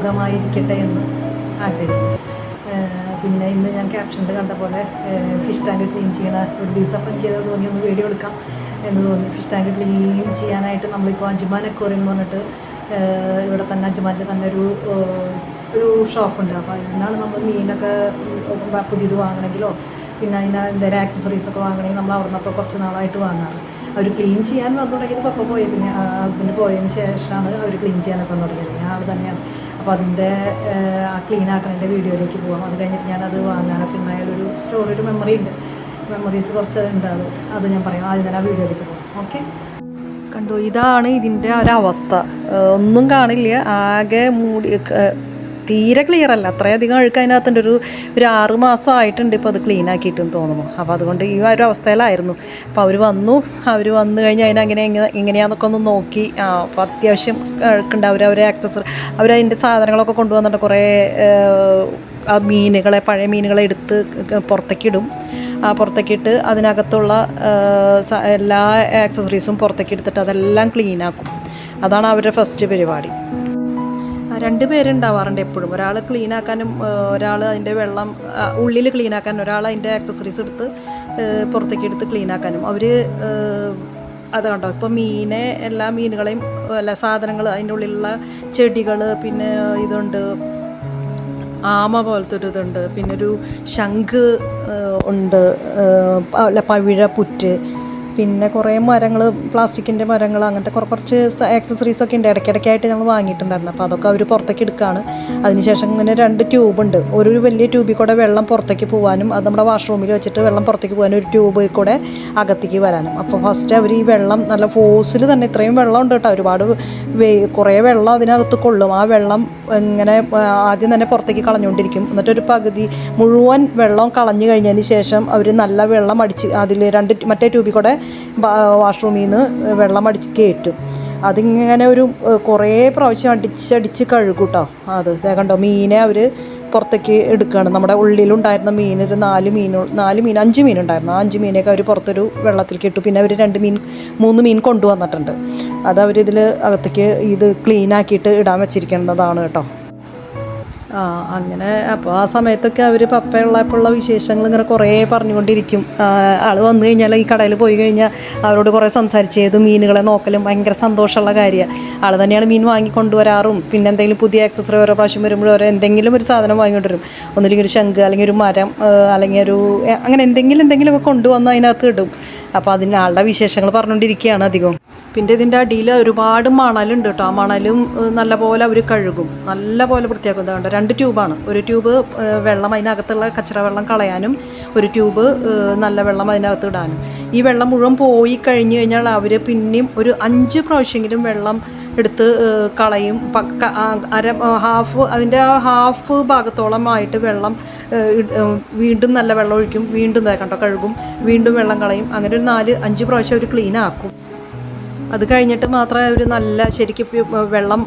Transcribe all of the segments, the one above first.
സുഖമായിരിക്കട്ടെ എന്ന് ആഗ്രഹിക്കുന്നു. പിന്നെ ഇന്ന് ഞാൻ ക്യാപ്ഷനിൽ കണ്ട പോലെ ഫിഷ് ടാങ്ക് ക്ലീൻ ചെയ്യണ ഒരു ദിവസം അപ്പോൾ എനിക്കത് തോന്നി ഒന്ന് വീഡിയോ എടുക്കാം എന്ന് തോന്നി. ഫിഷ് ടാങ്ക് ക്ലീൻ ചെയ്യാനായിട്ട് നമ്മളിപ്പോൾ അജ്മാൻ അക്വേറിയം എന്ന് പറഞ്ഞിട്ട് ഇവിടെ തന്നെ അജ്മാനിൽ തന്നെ ഒരു ഷോപ്പുണ്ട്. അപ്പോൾ അതിനാണ് നമ്മൾ മീനൊക്കെ പുതിയത് വാങ്ങണമെങ്കിലോ പിന്നെ അതിന് എന്തെങ്കിലും ആക്സസറീസൊക്കെ വാങ്ങണമെങ്കിൽ നമ്മൾ അവിടെ നിന്നപ്പോൾ കുറച്ച് നാളായിട്ട് വാങ്ങാറ്. അവർ ക്ലീൻ ചെയ്യാൻ വന്നു തുടങ്ങിയത് പപ്പ പോയി പിന്നെ ഹസ്ബൻഡ് പോയതിന് ശേഷമാണ് അവർ ക്ലീൻ ചെയ്യാനൊക്കെ തുടങ്ങിയത്. ഞാൻ ആൾ തന്നെയാണ്. അപ്പോൾ അതിൻ്റെ ആ ക്ലീൻ ആക്കണതിൻ്റെ വീഡിയോയിലേക്ക് പോകാം. അത് കഴിഞ്ഞിട്ട് ഞാനത് വാങ്ങാനൊക്കെ ഉണ്ടായാലൊരു സ്റ്റോറി, ഒരു മെമ്മറി ഉണ്ട്, മെമ്മറീസ് കുറച്ച് ഉണ്ട്. അത് ഞാൻ പറയാം. ആദ്യം തന്നെ ആ വീഡിയോയിലേക്ക് പോകാം. ഓക്കെ, കണ്ടു, ഇതാണ് ഇതിൻ്റെ ഒരവസ്ഥ. ഒന്നും കാണില്ല, ആകെ മൂടി, തീരെ ക്ലിയർ അല്ല. അത്രയധികം അഴുക്ക് അതിനകത്തുണ്ട്. ഒരു 6 മാസമായിട്ടുണ്ട് ഇപ്പോൾ അത് ക്ലീൻ ആക്കിയിട്ടെന്ന് തോന്നുന്നു. അപ്പോൾ അതുകൊണ്ട് ഈ ഒരു അവസ്ഥയിലായിരുന്നു. അപ്പോൾ അവർ വന്നു കഴിഞ്ഞാൽ ഇങ്ങനെയാണെന്നൊക്കെ ഒന്ന് നോക്കി. അപ്പോൾ അത്യാവശ്യം അഴുക്കുണ്ട്. അവരെ അവരതിൻ്റെ സാധനങ്ങളൊക്കെ കൊണ്ടുവന്നിട്ട് കുറേ മീനുകളെ, പഴയ മീനുകളെ എടുത്ത് പുറത്തേക്കിടും. പുറത്തേക്കിട്ട് അതിനകത്തുള്ള എല്ലാ ആക്സസറീസും പുറത്തേക്ക് എടുത്തിട്ട് അതെല്ലാം ക്ലീനാക്കും. അതാണ് അവരുടെ ഫസ്റ്റ് പരിപാടി. 2 പേരുണ്ടാവാറുണ്ട് എപ്പോഴും. ഒരാൾ ക്ലീനാക്കാനും ഒരാൾ അതിൻ്റെ വെള്ളം ഉള്ളിൽ ക്ലീനാക്കാനും ഒരാൾ അതിൻ്റെ ആക്സസറീസ് എടുത്ത് പുറത്തേക്ക് എടുത്ത് ക്ലീനാക്കാനും. അവർ അത് കണ്ടോ, ഇപ്പോൾ എല്ലാ മീനുകളെയും സാധനങ്ങൾ അതിൻ്റെ ഉള്ളിലുള്ള ചെടികൾ, പിന്നെ ഇതുണ്ട് ആമ പോലത്തെ ഒരു ഇതുണ്ട്, പിന്നെ ഒരു ശംഖ് ഉണ്ട്, പവിഴ പുറ്റ്, പിന്നെ കുറേ മരങ്ങൾ, പ്ലാസ്റ്റിക്കിൻ്റെ മരങ്ങൾ, അങ്ങനത്തെ കുറച്ച് ആക്സസറീസൊക്കെ ഉണ്ട്. ഇടയ്ക്കിടയ്ക്കായിട്ട് ഞങ്ങൾ വാങ്ങിയിട്ടുണ്ടായിരുന്നു. അപ്പോൾ അതൊക്കെ അവർ പുറത്തേക്ക് എടുക്കുകയാണ്. അതിനുശേഷം ഇങ്ങനെ 2 ട്യൂബുണ്ട്. ഒരു വലിയ ട്യൂബിൽ കൂടെ വെള്ളം പുറത്തേക്ക് പോകാനും, അത് നമ്മുടെ വാഷ്റൂമിൽ വെച്ചിട്ട് വെള്ളം പുറത്തേക്ക് പോകാനും, ഒരു ട്യൂബിൽ കൂടെ അകത്തേക്ക് വരാനും. അപ്പോൾ ഫസ്റ്റ് അവർ ഈ വെള്ളം നല്ല ഫോഴ്സിൽ തന്നെ, ഇത്രയും വെള്ളം ഉണ്ട് കേട്ടോ, ഒരുപാട് കുറേ വെള്ളം അതിനകത്ത് കൊള്ളും. ആ വെള്ളം ഇങ്ങനെ ആദ്യം തന്നെ പുറത്തേക്ക് കളഞ്ഞുകൊണ്ടിരിക്കും. എന്നിട്ടൊരു പകുതി മുഴുവൻ വെള്ളം കളഞ്ഞു കഴിഞ്ഞതിന് ശേഷം അവർ നല്ല വെള്ളം അടിച്ച് അതിൽ മറ്റേ ട്യൂബിൽ കൂടെ വാഷ്റൂമിൽ നിന്ന് വെള്ളം അടിച്ച് കയറ്റും. അതിങ്ങനെ കുറേ പ്രാവശ്യം അടിച്ച് കഴുകും കേട്ടോ. അത് കണ്ടോ, മീനെ അവർ പുറത്തേക്ക് എടുക്കുകയാണ്. നമ്മുടെ ഉള്ളിലുണ്ടായിരുന്ന മീൻ ഒരു 5 മീനുണ്ടായിരുന്നു. ആ 5 മീനൊക്കെ അവർ പുറത്തൊരു വെള്ളത്തിലേക്ക് ഇട്ടു. പിന്നെ അവർ 3 മീൻ കൊണ്ടുവന്നിട്ടുണ്ട്. അത് അവരിതിൽ അകത്തേക്ക് ഇത് ക്ലീനാക്കിയിട്ട് ഇടാൻ വെച്ചിരിക്കുന്നതാണ് കേട്ടോ. അങ്ങനെ അപ്പോൾ ആ സമയത്തൊക്കെ അവർ പപ്പയുള്ളപ്പോഴുള്ള വിശേഷങ്ങൾ ഇങ്ങനെ കുറേ പറഞ്ഞുകൊണ്ടിരിക്കും. ആൾ വന്നു കഴിഞ്ഞാൽ, ഈ കടയിൽ പോയി കഴിഞ്ഞാൽ അവരോട് കുറേ സംസാരിച്ചത് മീനുകളെ നോക്കലും ഭയങ്കര സന്തോഷമുള്ള കാര്യമാണ്. ആൾ തന്നെയാണ് മീൻ വാങ്ങിക്കൊണ്ടുവരാറും. പിന്നെ എന്തെങ്കിലും പുതിയ ആക്സസറി ഓരോ പ്രാവശ്യം വരുമ്പോഴും എന്തെങ്കിലും ഒരു സാധനം വാങ്ങിക്കൊണ്ടുവരും. ഒന്നില്ലെങ്കിൽ ഒരു ശംഖ്, അല്ലെങ്കിൽ ഒരു മരം, അല്ലെങ്കിൽ അങ്ങനെ എന്തെങ്കിലുമൊക്കെ കൊണ്ടുവന്ന് അതിനകത്ത് ഇടും. അപ്പോൾ ആളുടെ വിശേഷങ്ങൾ പറഞ്ഞുകൊണ്ടിരിക്കുകയാണ് അധികം. പിന്നെ ഇതിൻ്റെ അടിയിൽ ഒരുപാട് മണലുണ്ട് കേട്ടോ. ആ മണലും നല്ലപോലെ അവർ കഴുകും, നല്ലപോലെ വൃത്തിയാക്കും. അതുകൊണ്ട് 2 ട്യൂബാണ്. ഒരു ട്യൂബ് വെള്ളം, അതിനകത്തുള്ള കച്ചറ വെള്ളം കളയാനും, ഒരു ട്യൂബ് നല്ല വെള്ളം അതിനകത്ത് ഇടാനും. ഈ വെള്ളം മുഴുവൻ പോയി കഴിഞ്ഞ് കഴിഞ്ഞാൽ അവർ പിന്നെയും ഒരു 5 പ്രാവശ്യമെങ്കിലും വെള്ളം എടുത്ത് കളയും. അതിൻ്റെ ഹാഫ് ഭാഗത്തോളമായിട്ട് വെള്ളം വീണ്ടും നല്ല വെള്ളം ഒഴിക്കും, വീണ്ടും കണ്ടോ കഴുകും, വീണ്ടും വെള്ളം കളയും. അങ്ങനെ ഒരു 4-5 പ്രാവശ്യം അവർ ക്ലീൻ ആക്കും. അത് കഴിഞ്ഞിട്ട് മാത്രമേ അവർ നല്ല വെള്ളം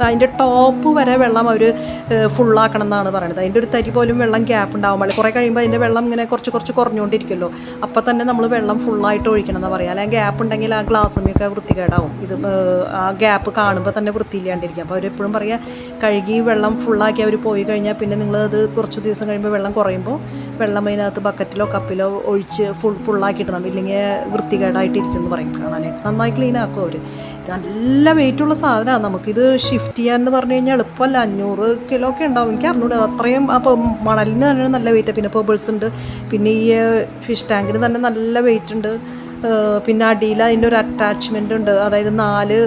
അതിൻ്റെ ടോപ്പ് വരെ വെള്ളം അവർ ഫുള്ളാക്കണം എന്നാണ് പറയുന്നത്. അതിൻ്റെ ഒരു തരി പോലും വെള്ളം ഗ്യാപ്പ് ഉണ്ടാവും പാടില്ല. കുറേ കഴിയുമ്പോൾ അതിൻ്റെ വെള്ളം ഇങ്ങനെ കുറച്ച് കുറഞ്ഞുകൊണ്ടിരിക്കുമല്ലോ. അപ്പോൾ തന്നെ നമ്മൾ വെള്ളം ഫുള്ളായിട്ട് ഒഴിക്കണം എന്ന് പറയാം. അല്ലെങ്കിൽ ഗ്യാപ്പ് ഉണ്ടെങ്കിൽ ആ ഗ്ലാസ്സൊക്കെ വൃത്തികേടാവും. ഇത് ആ ഗ്യാപ്പ് കാണുമ്പോൾ തന്നെ വൃത്തിയില്ലാണ്ടിരിക്കും. അപ്പോൾ അവരെപ്പോഴും പറയുക, കഴുകി വെള്ളം ഫുള്ളാക്കി അവർ പോയി കഴിഞ്ഞാൽ പിന്നെ നിങ്ങളത് കുറച്ച് ദിവസം കഴിയുമ്പോൾ വെള്ളം കുറയുമ്പോൾ വെള്ളം അതിനകത്ത് ബക്കറ്റിലോ കപ്പിലോ ഒഴിച്ച് ഫുള്ളാക്കിയിടണം. ഇല്ലെങ്കിൽ വൃത്തികേടായിട്ടിരിക്കും എന്ന് പറയും. കാണാനായിട്ട് നന്നായി ക്ലീൻ ആക്കും അവർ. നല്ല വെയിറ്റുള്ള സാധനമാണ്. നമുക്കിത് ഷിഫ്റ്റ് ചെയ്യാമെന്ന് പറഞ്ഞു കഴിഞ്ഞാൽ എളുപ്പമല്ല. 500 കിലോ ഒക്കെ ഉണ്ടാവും, എനിക്ക് അറിഞ്ഞൂടെ അത്രയും. അപ്പോൾ മണലിന് തന്നെ നല്ല വെയിറ്റ്. പിന്നെ പെബിൾസ് ഉണ്ട്, പിന്നെ ഈ ഫിഷ് ടാങ്കിന് തന്നെ നല്ല വെയിറ്റ് ഉണ്ട്. പിന്നെ അടിയിൽ അതിൻ്റെ ഒരു അറ്റാച്ച്മെൻ്റ് ഉണ്ട്. അതായത് 3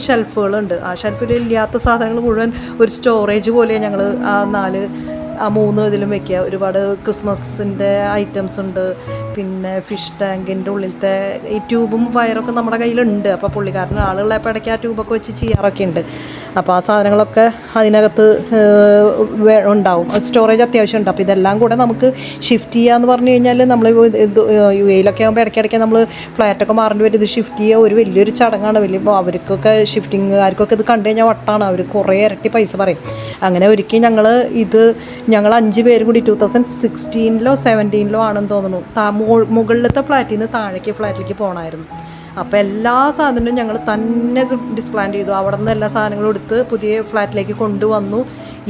ഷെൽഫുകളുണ്ട്. ആ ഷെൽഫിൽ ഇല്ലാത്ത സാധനങ്ങൾ മുഴുവൻ ഒരു സ്റ്റോറേജ് പോലെ ഞങ്ങൾ ആ 3 ഇതിലും വെക്കുക. ഒരുപാട് ക്രിസ്മസിൻ്റെ ഐറ്റംസ് ഉണ്ട്. പിന്നെ ഫിഷ് ടാങ്കിൻ്റെ ഉള്ളിലത്തെ ഈ ട്യൂബും വയറൊക്കെ നമ്മുടെ കയ്യിലുണ്ട്. അപ്പോൾ പുള്ളിക്കാരന് ആളുകളെപ്പോൾ ഇടയ്ക്ക് ആ ട്യൂബൊക്കെ വെച്ച് ചെയ്യാറൊക്കെ ഉണ്ട്. അപ്പോൾ ആ സാധനങ്ങളൊക്കെ അതിനകത്ത് ഉണ്ടാവും. സ്റ്റോറേജ് അത്യാവശ്യം ഉണ്ട്. അപ്പോൾ ഇതെല്ലാം കൂടെ നമുക്ക് ഷിഫ്റ്റ് ചെയ്യാന്ന് പറഞ്ഞു കഴിഞ്ഞാൽ, നമ്മൾ UAE-ലൊക്കെ ആകുമ്പോൾ ഇടയ്ക്കിടയ്ക്ക് നമ്മൾ ഫ്ലാറ്റൊക്കെ മാറേണ്ടി വരും. ഇത് ഷിഫ്റ്റ് ചെയ്യുക ഒരു വലിയൊരു ചടങ്ങാണ്. അവർക്കൊക്കെ ഷിഫ്റ്റിങ്ങുകാർക്കൊക്കെ ഇത് കണ്ടു കഴിഞ്ഞാൽ വട്ടാണ്. അവർ കുറേ ഇരട്ടി പൈസ പറയും. അങ്ങനെ ഒരിക്കൽ ഞങ്ങൾ 5 പേര് കൂടി 2016-ലോ 17-ലോ ആണെന്ന് തോന്നുന്നു, മുകളിലത്തെ ഫ്ലാറ്റിൽ നിന്ന് താഴേക്ക് ഫ്ലാറ്റിലേക്ക് പോകണമായിരുന്നു. അപ്പോൾ എല്ലാ സാധനവും ഞങ്ങൾ തന്നെ ഡിസ്പ്ലാന്റ് ചെയ്തു. അവിടെ നിന്ന് എല്ലാ സാധനങ്ങളും എടുത്ത് പുതിയ ഫ്ലാറ്റിലേക്ക് കൊണ്ടുവന്നു.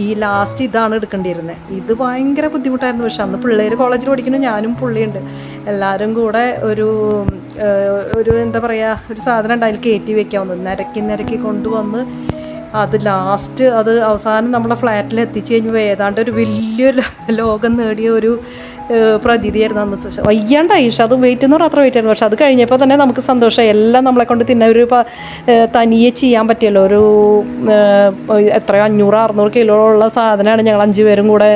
ഈ ലാസ്റ്റ് ഇതാണ് എടുക്കേണ്ടിയിരുന്നത്. ഇത് ഭയങ്കര ബുദ്ധിമുട്ടായിരുന്നു. പക്ഷെ അന്ന് പിള്ളേർ കോളേജിൽ പഠിക്കുന്നു, ഞാനും പുള്ളിയുണ്ട്, എല്ലാവരും കൂടെ ഒരു എന്താ പറയുക, ഒരു സാധനം ഉണ്ട് അതിൽ കയറ്റി വെക്കാവുന്നത്, നിരക്കി കൊണ്ടുവന്ന് അത് ലാസ്റ്റ് അത് അവസാനം നമ്മളെ ഫ്ലാറ്റിൽ എത്തിച്ച് കഴിഞ്ഞപ്പോൾ ഏതാണ്ട് ഒരു വലിയൊരു ലോകം നേടിയ ഒരു പ്രതീതിയായിരുന്നു അന്ന്. വയ്യാണ്ടായി, പക്ഷെ അത് വെയിറ്റ് എന്ന് പറഞ്ഞാൽ അത്ര വെയിറ്റ് ആയിരുന്നു. പക്ഷെ അത് കഴിഞ്ഞപ്പോൾ തന്നെ നമുക്ക് സന്തോഷമായി. എല്ലാം നമ്മളെ കൊണ്ട് തിന്നെ ഒരു തനിയെ ചെയ്യാൻ പറ്റിയല്ലോ. ഒരു എത്രയോ 500-600 കിലോ ഉള്ള സാധനമാണ് ഞങ്ങൾ 5 പേരും കൂടെ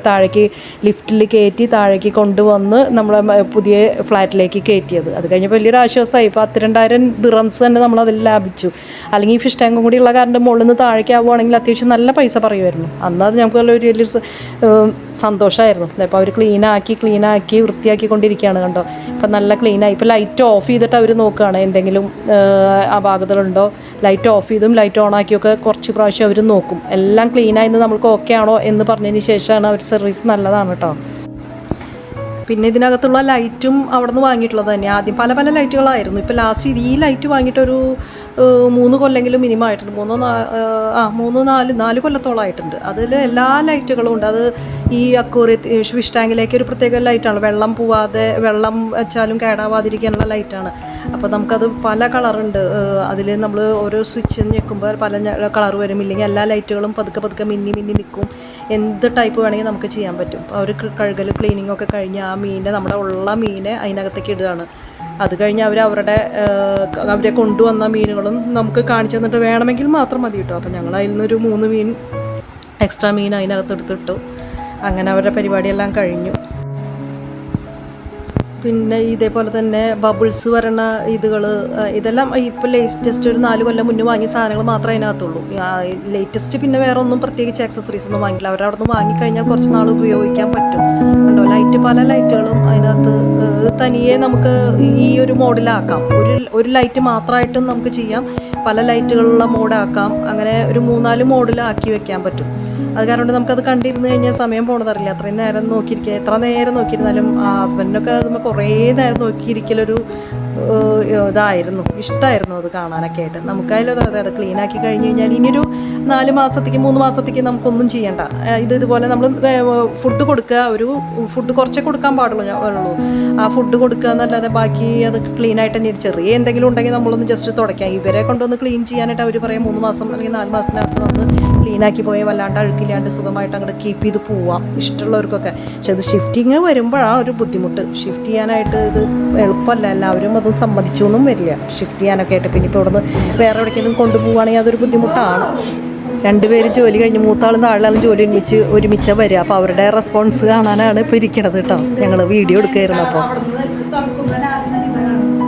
താഴേക്ക് ലിഫ്റ്റിൽ കയറ്റി താഴേക്ക് കൊണ്ടുവന്ന് നമ്മളെ പുതിയ ഫ്ലാറ്റിലേക്ക് കയറ്റിയത്. അത് കഴിഞ്ഞപ്പോൾ വലിയൊരു ആശ്വാസമായി. ഇപ്പോൾ 10,000 ദിറംസ് തന്നെ നമ്മളതിൽ ലാഭിച്ചു. അല്ലെങ്കിൽ ഈ ഫിഷ് ടാങ്കും കൂടി ഉള്ള കാരണം മുകളിൽ നിന്ന് താഴേക്ക് ആവുകയാണെങ്കിൽ അത്യാവശ്യം നല്ല പൈസ പറയുമായിരുന്നു. അന്നത് ഞങ്ങൾക്ക് ഒരു വലിയൊരു സന്തോഷമായിരുന്നു. ഇപ്പോൾ അവർ ക്ലീനാക്കി വൃത്തിയാക്കി കൊണ്ടിരിക്കുകയാണ്, കണ്ടോ. ഇപ്പം നല്ല ക്ലീനായി. ഇപ്പോൾ ലൈറ്റ് ഓഫ് ചെയ്തിട്ട് അവർ നോക്കുകയാണ് എന്തെങ്കിലും അപാകതകളുണ്ടോ. ലൈറ്റ് ഓഫ് ചെയ്തും ലൈറ്റ് ഓൺ ആക്കിയൊക്കെ കുറച്ച് പ്രാവശ്യം അവർ നോക്കും. എല്ലാം ക്ലീനായി നമ്മൾക്ക് ഓക്കെ ആണോ എന്ന് പറഞ്ഞതിന് ശേഷമാണ് അവർ സർവീസ് നല്ലതാണ് കേട്ടോ. പിന്നെ ഇതിനകത്തുള്ള ലൈറ്റും അവിടെ നിന്ന് വാങ്ങിയിട്ടുള്ളത് തന്നെ. ആദ്യം പല പല ലൈറ്റുകളായിരുന്നു. ഇപ്പോൾ ലാസ്റ്റ് ഈ ലൈറ്റ് വാങ്ങിയിട്ടൊരു 3 കൊല്ലെങ്കിലും മിനിമം ആയിട്ടുണ്ട്. 4 കൊല്ലത്തോളമായിട്ടുണ്ട്. അതിൽ എല്ലാ ലൈറ്റുകളും ഉണ്ട്. അത് ഈ ഫിഷ് ടാങ്കിലേക്ക് ഒരു പ്രത്യേക ലൈറ്റാണ്, വെള്ളം പോവാതെ വെള്ളം വെച്ചാലും കേടാവാതിരിക്കാനുള്ള ലൈറ്റാണ്. അപ്പോൾ നമുക്കത് പല കളറുണ്ട്. അതിൽ നമ്മൾ ഓരോ സ്വിച്ച് ഞെക്കുമ്പോൾ പല കളർ വരും. ഇല്ലെങ്കിൽ എല്ലാ ലൈറ്റുകളും പതുക്കെ മിന്നി നിൽക്കും. എന്ത് ടൈപ്പ് വേണമെങ്കിൽ നമുക്ക് ചെയ്യാൻ പറ്റും. അവർ കഴുകൽ ക്ലീനിങ്ങൊക്കെ കഴിഞ്ഞ് ആ നമ്മുടെ ഉള്ള മീനെ അതിനകത്തേക്ക് ഇടുകയാണ്. അത് കഴിഞ്ഞ് അവരെ കൊണ്ടുവന്ന മീനുകളും നമുക്ക് കാണിച്ചു തന്നിട്ട് വേണമെങ്കിൽ മാത്രം മതി കേട്ടോ. അപ്പോൾ ഞങ്ങൾ അതിൽ നിന്നൊരു 3 മീൻ എക്സ്ട്രാ മീൻ അതിനകത്ത് എടുത്തിട്ടു. അങ്ങനെ അവരുടെ പരിപാടിയെല്ലാം കഴിഞ്ഞു. പിന്നെ ഇതേപോലെ തന്നെ ബബിൾസ് വരണ ഇതെല്ലാം ഇപ്പോൾ ലേറ്റസ്റ്റ് ഒരു 4 കൊല്ലം മുന്നേ വാങ്ങിയ സാധനങ്ങൾ മാത്രമേ അതിനകത്തുള്ളൂ. ലേറ്റസ്റ്റ് പിന്നെ വേറെ ഒന്നും പ്രത്യേകിച്ച് ആക്സസറീസ് ഒന്നും വാങ്ങില്ല. അവരവിടെ നിന്ന് വാങ്ങിക്കഴിഞ്ഞാൽ കുറച്ച് നാൾ ഉപയോഗിക്കാൻ പറ്റും. ഉണ്ടോ പല ലൈറ്റുകളും അതിനകത്ത് തനിയെ നമുക്ക് ഈ ഒരു മോഡിലാക്കാം. ഒരു ലൈറ്റ് മാത്രമായിട്ടും നമുക്ക് ചെയ്യാം, പല ലൈറ്റുകളുള്ള മോഡാക്കാം. അങ്ങനെ ഒരു 3-4 മോഡിലാക്കി വെക്കാൻ പറ്റും. അത് കാരണം നമുക്കത് കണ്ടിരുന്ന് കഴിഞ്ഞാൽ സമയം പോണതറിയില്ല. അത്രയും നേരം നോക്കിയിരിക്കുക, എത്ര നേരം നോക്കിയിരുന്നാലും ഹസ്ബൻഡിനൊക്കെ നമ്മൾ കുറേ നേരം നോക്കിയിരിക്കലൊരു ഇഷ്ടമായിരുന്നു അത് കാണാനൊക്കെ ആയിട്ട്. നമുക്കതിലും അത് ക്ലീനാക്കി കഴിഞ്ഞ് കഴിഞ്ഞാൽ ഇനിയൊരു 4 മാസത്തേക്ക് 3 മാസത്തേക്ക് നമുക്കൊന്നും ചെയ്യണ്ട. ഇതുപോലെ നമ്മൾ ഫുഡ് കൊടുക്കുക, ഫുഡ് കുറച്ചേ കൊടുക്കാൻ പാടുള്ളൂ. ആ ഫുഡ് കൊടുക്കുക എന്നല്ലാതെ ബാക്കി അത് ക്ലീനായിട്ട് തന്നെ ചെറിയ എന്തെങ്കിലും ഉണ്ടെങ്കിൽ നമ്മളൊന്ന് ജസ്റ്റ് തുടയ്ക്കാം. ഇവരെ കൊണ്ടൊന്ന് ക്ലീൻ ചെയ്യാനായിട്ട് അവർ പറയാം 3 മാസം അല്ലെങ്കിൽ 4 മാസത്തിനകത്ത് വന്ന് ക്ലീനാക്കി പോയാൽ വല്ലാണ്ട് അഴുക്കില്ലാണ്ട് സുഖമായിട്ട് അങ്ങോട്ട് കീപ്പ് ചെയ്ത് പോവാം ഇഷ്ടമുള്ളവർക്കൊക്കെ. പക്ഷെ അത് ഷിഫ്റ്റിങ് വരുമ്പോഴാണ് ഒരു ബുദ്ധിമുട്ട്. ഷിഫ്റ്റ് ചെയ്യാനായിട്ട് ഇത് എളുപ്പമല്ല. എല്ലാവരും അത് സമ്മതിച്ചു ഒന്നും വരില്ല ഷിഫ്റ്റ് ചെയ്യാനൊക്കെ ആയിട്ട്. പിന്നെ ഇപ്പോൾ ഇവിടുന്ന് വേറെ എവിടേക്കെങ്കിലും കൊണ്ടുപോവുകയാണെങ്കിൽ അതൊരു ബുദ്ധിമുട്ടാണ്. 2 പേര് ജോലി കഴിഞ്ഞ് മൂത്താളും താഴെയാളും ജോലി ഒരുമിച്ച് വരിക. അപ്പോൾ അവരുടെ റെസ്പോൺസ് കാണാനാണ് ഇപ്പോൾ ഇരിക്കണത് കേട്ടോ. ഞങ്ങൾ വീഡിയോ എടുക്കുകയായിരുന്നു. അപ്പോൾ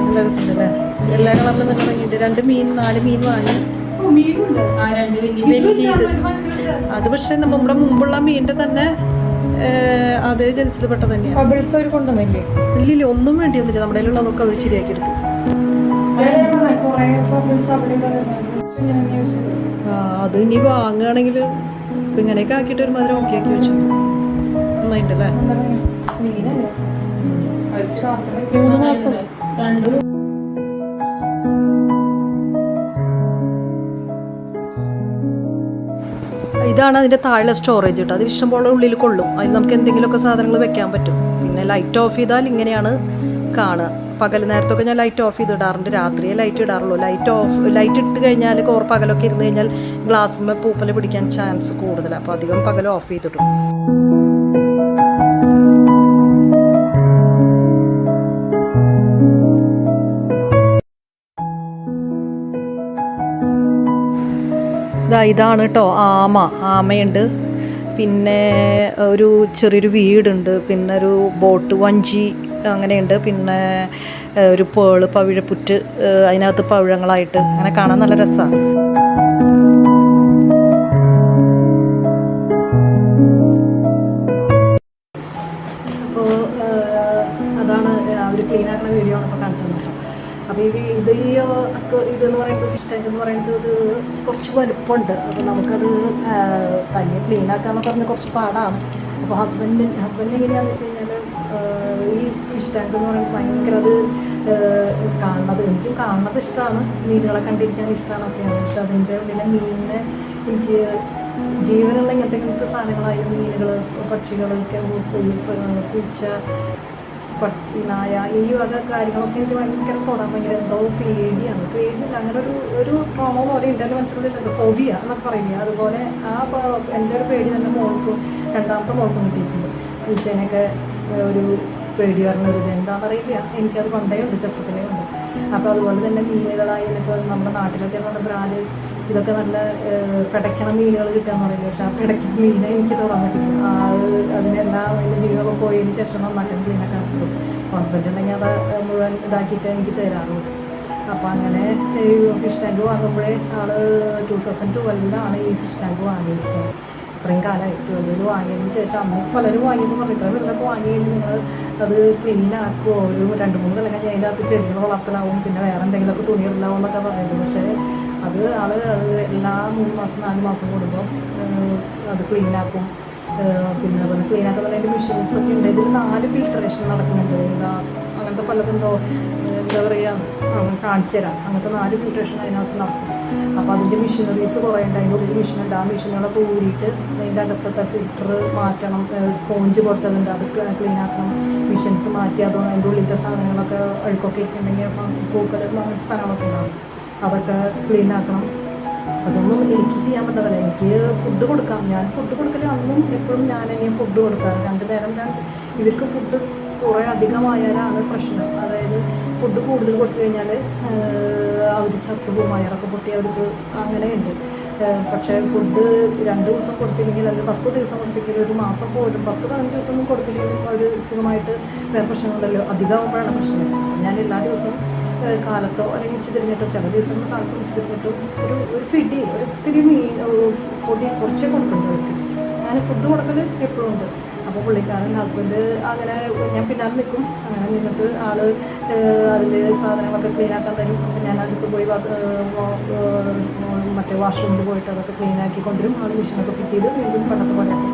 നല്ല രസമുണ്ടല്ലേ, എല്ലാ കളറിലും തന്നെ വാങ്ങിയിട്ട് 2 മീൻ 4 മീൻ വാങ്ങി. വലിയത് അത് പക്ഷേ നമ്മുടെ മുമ്പുള്ള മീനിൻ്റെ തന്നെ അതേ ജനസിൽ പെട്ടത് തന്നെയാണ്. കൊണ്ടുവന്നില്ലേ? ഇല്ലില്ല, ഒന്നും വേണ്ടി വന്നില്ല. നമ്മുടെ കയ്യിലുള്ളതൊക്കെ അവർ ശരിയാക്കി എടുത്തു. അത് ഇനി വാങ്ങുകയാണെങ്കിൽ ഇപ്പം ഇങ്ങനെയൊക്കെ ആക്കിയിട്ട് ഒരു മാതിരി ഓക്കെ ആക്കി വെച്ചു. നന്നായിട്ടല്ലേ? 3 മാസം. ഇതാണ് അതിൻ്റെ താഴെ സ്റ്റോറേജ് കേട്ടോ. അതിൽ ഇഷ്ടംപോലെ ഉള്ളിൽ കൊള്ളും. അതിൽ നമുക്ക് എന്തെങ്കിലുമൊക്കെ സാധനങ്ങൾ വെക്കാൻ പറ്റും. പിന്നെ ലൈറ്റ് ഓഫ് ചെയ്താൽ ഇങ്ങനെയാണ് കാണുക. പകൽ നേരത്തൊക്കെ ഞാൻ ലൈറ്റ് ഓഫ് ചെയ്ത് ഇടാറുണ്ട്, രാത്രിയെ ലൈറ്റ് ഇടാറുള്ളൂ. ലൈറ്റ് ഇട്ട് കഴിഞ്ഞാൽ പകലൊക്കെ ഇരുന്ന് കഴിഞ്ഞാൽ ഗ്ലാസ്സിന്മേൽ പൂപ്പൽ പിടിക്കാൻ ചാൻസ് കൂടുതലാണ്. അപ്പോൾ അധികം പകൽ ഓഫ് ചെയ്തിടും. ഇതാണ് കേട്ടോ ആമയുണ്ട്. പിന്നെ ഒരു ചെറിയൊരു വീടുണ്ട്. പിന്നെ ഒരു ബോട്ട് വഞ്ചി അങ്ങനെയുണ്ട്. പിന്നെ ഒരു പവിഴപ്പുറ്റ് അതിനകത്ത് പവിഴങ്ങളായിട്ട് അങ്ങനെ കാണാൻ നല്ല രസമാണ്. അപ്പോൾ അതാണ് അവർ ക്ലീൻ ആക്കുന്ന വീഡിയോ ആണ് ഇപ്പോൾ കാണിച്ചു തന്നത്. അപ്പോൾ ഇതെന്ന് പറയുന്നത് ഫിഷ് ടാങ്ക് എന്ന് പറയുന്നത് ഇത് കുറച്ച് വലുപ്പമുണ്ട്. അപ്പോൾ നമുക്കത് തനിയെ ക്ലീൻ ആക്കാമെന്ന് പറഞ്ഞാൽ കുറച്ച് പാടാണ്. അപ്പോൾ ഹസ്ബൻഡ് എങ്ങനെയാണെന്ന് വെച്ച് കഴിഞ്ഞാൽ ഈ ഫിഷ് ടാങ്ക് എന്ന് പറയുന്നത് ഭയങ്കര അത് കാണുന്നത്. എനിക്കും കാണുന്നത് ഇഷ്ടമാണ്, മീനുകളെ കണ്ടിരിക്കാൻ ഇഷ്ടമാണൊക്കെയാണ്. പക്ഷെ അതിൻ്റെ ഉള്ളിലെ മീനിനെ എനിക്ക് ജീവനുള്ള ഇങ്ങനത്തെ സാധനങ്ങളായ മീനുകൾ, പക്ഷികളൊക്കെ, പൂച്ച, പട്ടി, നായ, ഈ വക കാര്യങ്ങളൊക്കെ എനിക്ക് ഭയങ്കര തൊടാൻ ഭയങ്കര എന്തോ പേടിയാണ്. പേടിയില്ല, അങ്ങനെ ഒരു ട്രോമ പോലെ ഉണ്ട് എൻ്റെ മനസ്സിലുള്ളിൽ, ഫോബിയ എന്നൊക്കെ പറയില്ല. അതുപോലെ എൻ്റെ ഒരു പേടി തന്നെ മോൾക്കും രണ്ടാമത്തെ മോൾക്കും കിട്ടിയിട്ടുണ്ട്. പൂച്ചേനൊക്കെ ഒരു പേടി പറഞ്ഞൊരിത് എന്താണെന്നറിയില്ല, എനിക്കത് പണ്ടേ ഉണ്ട്, ചെറുപ്പത്തിലേ ഉണ്ട്. അപ്പോൾ അതുപോലെ തന്നെ മീനുകളായാലും ഇപ്പോൾ നമ്മുടെ നാട്ടിലൊക്കെ എന്ന് പറഞ്ഞാൽ ബ്രാല്, ഇതൊക്കെ നല്ല പിടയ്ക്കണ മീനുകൾ കിട്ടുകയെന്ന് പറയില്ല. പക്ഷെ ആ പിടയ്ക്കണ മീനെ എനിക്ക് തൊടാൻ പറ്റില്ല. അതിനെല്ലാം അതിൻ്റെ ജീവനൊക്കെ പോയതിന് ശേഷം നന്നാക്കാൻ ക്ലീനൊക്കെ നടത്തും. ഹസ്ബൻഡ് ഉണ്ടെങ്കിൽ അത് മുഴുവൻ ഇതാക്കിയിട്ട് എനിക്ക് തരാറുണ്ട്. അപ്പോൾ അങ്ങനെ ഈ ഫിഷ് ടാങ്ക് വാങ്ങുമ്പോഴേ ആൾ 2012 ഈ ഫിഷ് ടാങ്ക് വാങ്ങിയിരിക്കുന്നത്. ഇത്രയും കാലമായിട്ട് ഒരു വാങ്ങിയതിന് ശേഷം അന്ന് പലരും വാങ്ങിയെന്ന് പറഞ്ഞു, ഇത്ര വെള്ളമൊക്കെ വാങ്ങി കഴിഞ്ഞ് നിങ്ങൾ അത് ക്ലീനാക്കുമോ, ഒരു 2-3 കൊല്ലം കഴിഞ്ഞ് അതിൻ്റെ അകത്ത് ചെടികൾ വളർത്തലാവും, പിന്നെ വേറെ എന്തെങ്കിലുമൊക്കെ തുണികളിലാവും എന്നൊക്കെ പറയുന്നത്. പക്ഷേ അത് എല്ലാ 3 മാസം 4 മാസം കൂടുമ്പോൾ അത് ക്ലീനാക്കും. പിന്നെ അതുപോലെ ക്ലീനാക്കുന്ന അതിൻ്റെ മെഷീൻസൊക്കെ ഉണ്ട്. ഇതിൽ 4 ഫിൽട്രേഷൻ നടക്കുന്നുണ്ട്. അങ്ങനത്തെ പലതുണ്ടോ, എന്താ പറയുക, കാണിച്ചു തരാം. അങ്ങനത്തെ 4 ഫിൽട്രേഷൻ അതിനകത്ത് നടക്കും. അപ്പോൾ അതിൻ്റെ മെഷീനറീസ് കുറേ ഉണ്ട്. അതിൻ്റെ ഉള്ളിൽ മെഷീനുണ്ട്. ആ മെഷീനുകളൊക്കെ ഊരിയിട്ട് അതിൻ്റെ അകത്തത്തെ ഫിൽറ്റർ മാറ്റണം. സ്പോഞ്ച് കൊടുത്തതുണ്ട്, അത് ക്ലീനാക്കണം. മെഷീൻസ് മാറ്റി അതോ അതിൻ്റെ ഉള്ളിലത്തെ സാധനങ്ങളൊക്കെ അഴുക്കൊക്കെ ഇട്ടുണ്ടെങ്കിൽ പൂക്കൾ അങ്ങനത്തെ സാധനങ്ങളൊക്കെ ഉണ്ടാകും, അതൊക്കെ ക്ലീനാക്കണം. അതൊന്നും എനിക്ക് ചെയ്യാൻ പറ്റത്തില്ല. എനിക്ക് ഫുഡ് കൊടുക്കാം, ഞാൻ ഫുഡ് കൊടുക്കൽ അന്നും എപ്പോഴും ഞാൻ തന്നെ ഫുഡ് കൊടുക്കാറ്. 2 നേരം ഇവർക്ക് ഫുഡ് കുറേ അധികമായാലാണ് പ്രശ്നം. അതായത് ഫുഡ് കൂടുതൽ കൊടുത്തു കഴിഞ്ഞാൽ അവർ ചത്തുപോകും, വയറൊക്കെ പൊട്ടി അവർക്ക് അങ്ങനെയുണ്ട്. പക്ഷേ ഫുഡ് 2 ദിവസം കൊടുത്തില്ലെങ്കിൽ, അല്ലെങ്കിൽ 10 ദിവസം കൊടുത്തില്ലെങ്കിൽ, ഒരു മാസം പോലും 10-15 ദിവസം ഒന്നും കൊടുത്തില്ലെങ്കിലും അവർ സുഖമായിട്ട് വേറെ പ്രശ്നങ്ങളുണ്ടല്ലോ, അധികമാകുമ്പോഴാണ് പ്രശ്നം. ഞാൻ എല്ലാ ദിവസവും കാലത്തോ അല്ലെങ്കിൽ ഉച്ച തിരിഞ്ഞിട്ടോ, ചില ദിവസങ്ങൾ കാലത്തോ ഉച്ച തിരിഞ്ഞിട്ടോ ഒരു പിടി, ഒത്തിരി പൊടി കുറച്ചേ കൊടുക്കുന്നുണ്ട് അവർക്ക്. ഞാൻ ഫുഡ് കൊടുക്കൽ എപ്പോഴും ഉണ്ട്. അപ്പോൾ പുള്ളിക്കാരൻ ഹസ്ബൻഡ് അങ്ങനെ ഞാൻ പിന്നാലെ നിൽക്കും. അങ്ങനെ നിന്നിട്ട് അതിൽ സാധനങ്ങളൊക്കെ ക്ലീനാക്കാൻ തരും. അപ്പോൾ ഞാൻ അതിൽ പോയി മറ്റേ വാഷ്റൂമിൽ പോയിട്ട് അതൊക്കെ ക്ലീനാക്കി കൊണ്ടുവരും. മെഷീനൊക്കെ ഫിറ്റ് ചെയ്ത് വീണ്ടും പണ്ടത്തെ പോലെയൊക്കെ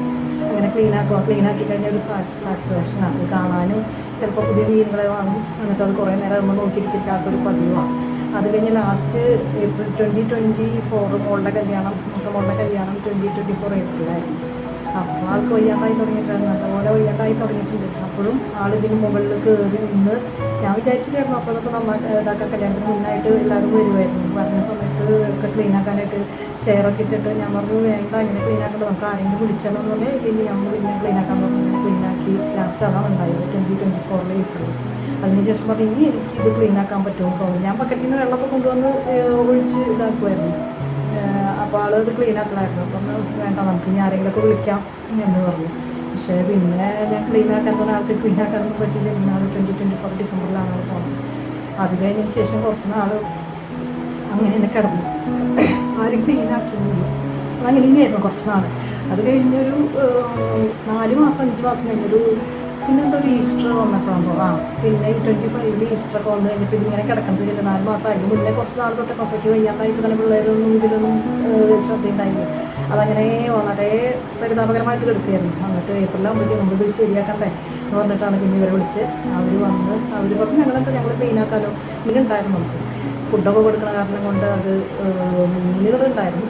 അങ്ങനെ ക്ലീനാക്കി കഴിഞ്ഞ ഒരു സാറ്റിസ്ഫാക്ഷനാണ്. അത് കാണാനും ചിലപ്പോൾ പുതിയ മീനുകളെ വാങ്ങും, എന്നിട്ട് അത് കുറേ നേരം നമ്മൾ നോക്കിയിരിക്കാത്തൊരു പതിവാണ്. അത് കഴിഞ്ഞ് ലാസ്റ്റ് ഏപ്രിൽ 2024 മോളുടെ കല്യാണം, മോളുടെ കല്യാണം 2024 ഏപ്രിലായിരുന്നു. അപ്പോൾ ആൾക്ക് വയ്യാണ്ടായി തുടങ്ങിയിട്ടാണ്, നല്ലപോലെ വയ്യാണ്ടായി തുടങ്ങിയിട്ടുണ്ട്. അപ്പോഴും ആളിതിന് മുകളിൽ കയറി നിന്ന് ഞാൻ വിചാരിച്ചിട്ടായിരുന്നു. അപ്പോൾ അതൊക്കെ ഇതാക്കാൻ കല്യാണത്തിന് മുന്നായിട്ട് എല്ലാവരും വരുമായിരുന്നു. വരുന്ന സമയത്ത് ഒക്കെ ക്ലീനാക്കാനായിട്ട് ചെയറൊക്കെ ഇട്ടിട്ട് ഞാൻ പറഞ്ഞു വേണ്ട, അങ്ങനെ ക്ലീനാക്കേണ്ടത്, നമുക്ക് ആരെങ്കിലും വിളിച്ചാലോ എന്ന് പറഞ്ഞാൽ ഇല്ലെങ്കിൽ നമ്മൾ പിന്നെ ക്ലീനാക്കാൻ പറഞ്ഞു. അങ്ങനെ ക്ലീനാക്കി ലാസ്റ്റ് അതാണ് ഉണ്ടായത് 2024 ഏപ്രിൽ. അതിനുശേഷം പറഞ്ഞു ഇനി എനിക്കിത് ക്ലീനാക്കാൻ പറ്റുമെന്ന് തോന്നുന്നു. ഞാൻ ബക്കറ്റിൽ നിന്ന് വെള്ളമൊക്കെ കൊണ്ടുവന്ന് ഒഴിച്ച് ഇതാക്കുമായിരുന്നു. അപ്പോൾ ആളത് ക്ലീനാക്കണമായിരുന്നു. അപ്പം വേണ്ട, നമുക്ക് ഇനി ആരെങ്കിലുമൊക്കെ വിളിക്കാം എന്ന് പറഞ്ഞു. പക്ഷേ പിന്നെ ഞാൻ ക്ലീനാക്കാൻ തോന്നുന്ന ആൾക്ക് ക്ലീനാക്കാനൊന്നും പറ്റില്ല. പിന്നെ ആൾ 2024 ഡിസംബറിലാണ് പോകുന്നത്. അത് കഴിഞ്ഞതിന് ശേഷം കുറച്ച് നാൾ അങ്ങനെ തന്നെ കിടന്നു, ആരും ക്ലീനാക്കിയൊന്നുമില്ല. അങ്ങനെ തന്നെയായിരുന്നു കുറച്ച് നാൾ. അത് കഴിഞ്ഞൊരു 4 മാസം 5 മാസം കഴിഞ്ഞൊരു പിന്നെ എന്താ ഒരു ഈസ്റ്റർ വന്നപ്പോഴാകുമ്പോൾ പിന്നെ ഈ 25 ഈസ്റ്ററൊക്കെ വന്നു കഴിഞ്ഞപ്പോൾ ഇതിങ്ങനെ കിടക്കുന്നത് 4 മാസം അതിന് മുന്നേ കുറച്ച് നാൾ തൊട്ട് കൊപ്പയ്ക്ക് വയ്യാണ്ടായപ്പോൾ തന്നെ പിള്ളേരൊന്നും ഇതിലൊന്നും ശ്രദ്ധയുണ്ടായില്ല. അതങ്ങനെ വളരെ പരിതാപകരമായിട്ട് കിടക്കുകയായിരുന്നു. എന്നിട്ട് ഏപ്രിലാകുമ്പോഴത്തേക്കും നമ്മളിത് ശരിയാക്കണ്ടേ എന്ന് പറഞ്ഞിട്ടാണ് പിന്നെ ഇവരെ വിളിച്ച് അവർ വന്ന് അവർ പറഞ്ഞു ഞങ്ങൾ ക്ലീനാക്കാലോ. മീനുണ്ടായിരുന്നു, നമുക്ക് ഫുഡൊക്കെ കൊടുക്കണ കാരണം കൊണ്ട് അത് മീനുകളുണ്ടായിരുന്നു.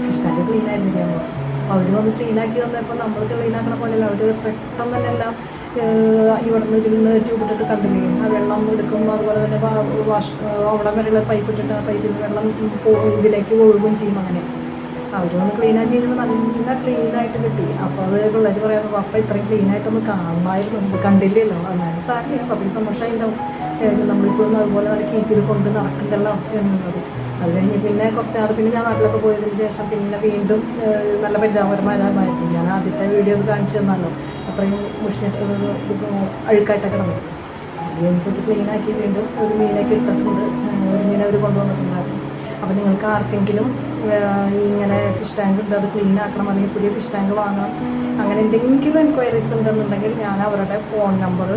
ഫിഷ് ക്ലീനായിരുന്നില്ല നമ്മൾ. അപ്പോൾ അവർ വന്ന് ക്ലീനാക്കി തന്നപ്പോൾ നമ്മൾക്ക് ക്ലീനാക്കണ പോലെയല്ല, അവർ പെട്ടെന്ന് തന്നെ എല്ലാം ഇവിടെ നിന്ന് ഇതിൽ നിന്ന് ട്യൂബ് ഇട്ടിട്ട് കണ്ടില്ലേ, ആ വെള്ളം എടുക്കും. അതുപോലെ തന്നെ അവിടെ വരെയുള്ള പൈപ്പ് ഇട്ടിട്ട് ആ പൈപ്പിൽ വെള്ളം ഇതിലേക്ക് ഒഴുകുകയും ചെയ്യും. അങ്ങനെ അവർ വന്ന് ക്ലീനാക്കി കഴിയുമ്പോൾ നല്ല ക്ലീനായിട്ട് കിട്ടി. അപ്പോൾ അത് പിള്ളേർ പറയാൻ അപ്പം ഇത്രയും ക്ലീനായിട്ടൊന്ന് കാണുമായിരുന്നു, നമുക്ക് കണ്ടില്ലല്ലോ. എന്നാലും സാരില്ല, പബ്ലിക് സന്തോഷമായിട്ടുണ്ടാവും. നമ്മളിപ്പോഴും അതുപോലെ നല്ല കീപ്പ് ചെയ്ത് കൊണ്ട് നടക്കണ്ടല്ലോ എന്നുള്ളത്. അത് കഴിഞ്ഞ് പിന്നെ കുറച്ച് നാൾ പിന്നെ ഞാൻ നാട്ടിലൊക്കെ പോയതിന് ശേഷം പിന്നെ വീണ്ടും നല്ല പരിതാപകരമായിരുന്നു. ഞാൻ ആദ്യത്തെ വീഡിയോ ഒന്ന് കാണിച്ചു തന്നല്ലോ, അത്രയും അഴുക്കായിട്ടൊക്കെ കിടന്നു. അത് കഴിഞ്ഞിട്ട് ക്ലീനാക്കി വീണ്ടും ഒരു മീനൊക്കെ ഇട്ടിട്ടുണ്ട്. ഒരു മീൻ അവർ കൊണ്ടുവന്നിട്ടുണ്ടായിരുന്നു. അപ്പോൾ നിങ്ങൾക്ക് ആർക്കെങ്കിലും ഇങ്ങനെ ഫിഷ് ടാങ്ക് ഉണ്ട്, അത് ക്ലീൻ ആക്കണം, അല്ലെങ്കിൽ പുതിയ ഫിഷ് ടാങ്ക് വാങ്ങണം, അങ്ങനെ എന്തെങ്കിലും എൻക്വയറീസ് ഉണ്ടെന്നുണ്ടെങ്കിൽ ഞാൻ അവരുടെ ഫോൺ നമ്പർ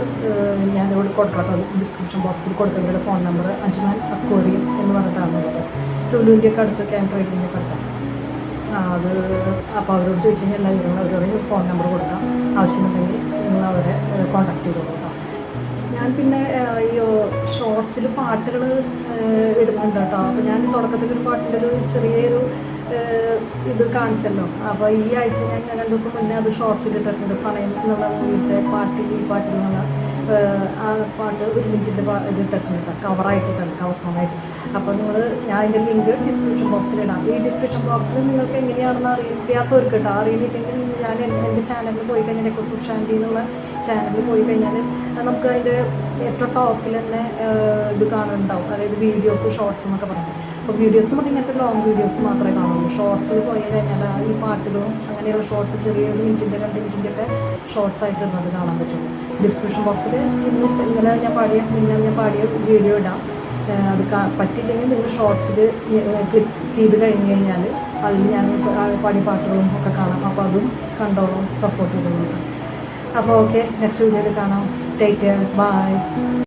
ഞാനിവിടെ കൊടുക്കാം, ഡിസ്ക്രിപ്ഷൻ ബോക്സിൽ കൊടുക്കുന്നവരുടെ ഫോൺ നമ്പർ അജ്മാൻ അക്വേറിയം എന്ന് പറഞ്ഞിട്ടാണ് ഉള്ളത്. ലുലുവിൻ്റെയൊക്കെ അടുത്ത് ക്യാമ്പ് റൈഡിൻ്റെയൊക്കെ അടുത്താണ് അത്. അപ്പോൾ അവരോട് ചോദിച്ചു കഴിഞ്ഞാൽ എല്ലാവരും അവരോട് ഫോൺ നമ്പർ കൊടുക്കാം. ആവശ്യമുണ്ടെങ്കിൽ നിങ്ങൾ അവരെ കോൺടാക്ട് ചെയ്തോളൂ. ഞാൻ ഞാൻ പിന്നെ ഈ ഷോർട്സിൽ പാട്ടുകൾ ഇടുന്നുണ്ട് കേട്ടോ. അപ്പോൾ ഞാൻ തുടക്കത്തിൽ ഒരു പാട്ടിൻ്റെ ഒരു ചെറിയൊരു ഇത് കാണിച്ചല്ലോ. അപ്പോൾ ഈ ആഴ്ച ഞാൻ 2 ദിവസം മുന്നേ അത് ഷോർട്സിൽ ഇട്ടിട്ടുണ്ട്. പ്രണയം എന്നുള്ള മൂവിത്തെ ഈ പാട്ടിലുള്ള ആ പാട്ട് 1 മിനിറ്റിൻ്റെ ഇത് ഇട്ടിട്ടുണ്ട്, കവറായിട്ടിട്ടുണ്ട്, കവർ സോങ്ങായിട്ട്. അപ്പോൾ ഞാൻ അതിൻ്റെ ലിങ്ക് ഡിസ്ക്രിപ്ഷൻ ബോക്സിൽ ഇടാം. ഈ ഡിസ്ക്രിപ്ഷൻ ബോക്സിൽ നിങ്ങൾക്ക് എങ്ങനെയാണെന്ന് അറിയില്ലാത്തവർക്ക് കേട്ടോ. അറിയില്ലെങ്കിൽ ഞാൻ എൻ്റെ ചാനലിൽ പോയി കഴിഞ്ഞാൽ കുസും ഷാൻഡി എന്നുള്ള ചാനലിൽ പോയി കഴിഞ്ഞാൽ നമുക്ക് അതിൻ്റെ ഏറ്റവും ടോപ്പിൽ തന്നെ ഇത് കാണുന്നുണ്ടാവും, അതായത് വീഡിയോസ്, ഷോർട്സ് എന്നൊക്കെ പറഞ്ഞു. അപ്പോൾ വീഡിയോസ് എന്ന് പറഞ്ഞാൽ ഇങ്ങനത്തെ ലോങ് വീഡിയോസ് മാത്രമേ കാണുള്ളൂ. ഷോർട്സിൽ പോയി കഴിഞ്ഞാൽ ഈ പാട്ടുകളും അങ്ങനെയുള്ള ഷോർട്സ് ചെറിയ 1 മിനിറ്റിൻ്റെ 2 മിനിറ്റിൻ്റെ ഒക്കെ ഷോർട്സ് ആയിട്ട് അത് കാണാൻ പറ്റും. ഡിസ്ക്രിപ്ഷൻ ബോക്സിൽ ഇന്നലെ ഞാൻ പാടിയ വീഡിയോ ഇടാം. അത് പറ്റില്ലെങ്കിൽ നിങ്ങൾ ഷോർട്സിൽ ക്ലിക്ക് ചെയ്ത് കഴിഞ്ഞ് കഴിഞ്ഞാൽ അതിൽ ഞാൻ പാടിയ പാട്ടുകളും ഒക്കെ കാണാം. അപ്പോൾ അതും കണ്ടോളൂ, സപ്പോർട്ട് ചെയ്യുന്നുണ്ട്. അപ്പോൾ ഓക്കെ, നെക്സ്റ്റ് വീഡിയോയിൽ കാണാം. Take care, by.